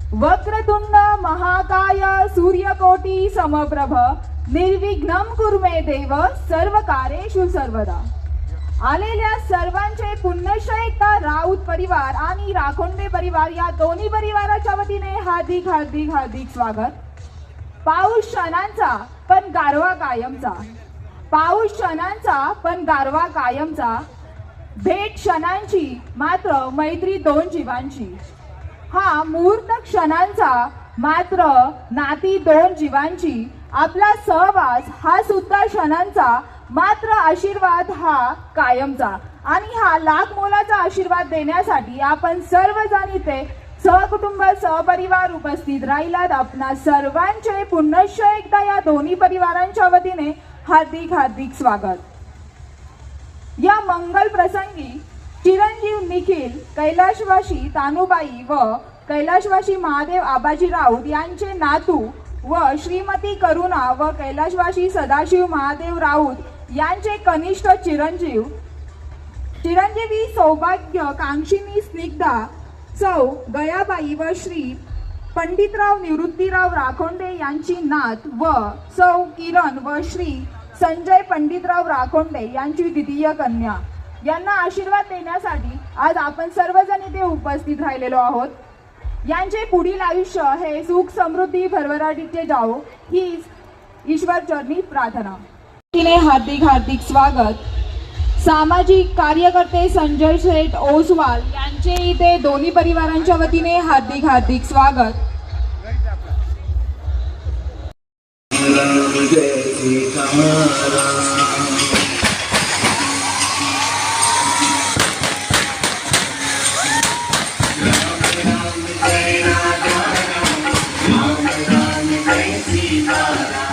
वक्रतुंड महाकाय सूर्यकोटी समप्रभ निर्विघ्नं कुरु मे देव सर्व कार्येषु सर्वदा। आलेल्या सर्वांचे पुण्यश्रेष्ठ राऊत परिवार आणि राखोंडे परिवार या दोन्ही परिवाराच्या वतीने हार्दिक हार्दिक हार्दिक स्वागत। पाऊस क्षणांचा पण गारवा कायमचा, पाऊस क्षणांचा पण गारवा कायमचा, भेट क्षणांची मात्र मैत्री दोन जीवांची। हा मुहूर्त क्षणांचा मात्र नाती दोन जीवांची, आपला सहवास हा सुद्धा क्षणांचा मात्र आशीर्वाद हा कायमचा। आणि हा लाख मोलाचा आशीर्वाद देण्यासाठी आपण सर्वजण इथे सहकुटुंब सहपरिवार उपस्थित राहिलात। आपणा सर्वांचे पुनश्च एकदा या दोन्ही परिवारांच्या वतीने हार्दिक हार्दिक स्वागत। या मंगल प्रसंगी चिरंजीव निखिल कैलाशवासी तानुबाई व कैलाशवासी महादेव आबाजी राऊत यांचे नातू व श्रीमती करुणा व कैलाशवासी सदाशिव महादेव राऊत यांचे कनिष्ठ चिरंजीवी सौभाग्य कांक्षिणी स्निग्धा सौ गयाबाई व श्री पंडितराव निवृत्तीराव राखोंडे यांची नात व सौ किरण व श्री संजय पंडितराव राखोंडे यांची द्वितीय कन्या यांना आशीर्वाद देण्यासाठी आज आपण सर्वजण इथे उपस्थित राहिलेलो आहोत। यांचे पुढील आयुष्य हे सुख समृद्धी भरभराटीचे जावो ही ईश्वर चरणी प्रार्थना। हार्दिक हार्दिक स्वागत। सामाजिक कार्यकर्ते संजय शेठ ओसवाल यांचे इथे दोन्ही परिवारांच्या वतीने हार्दिक हार्दिक स्वागत। Sita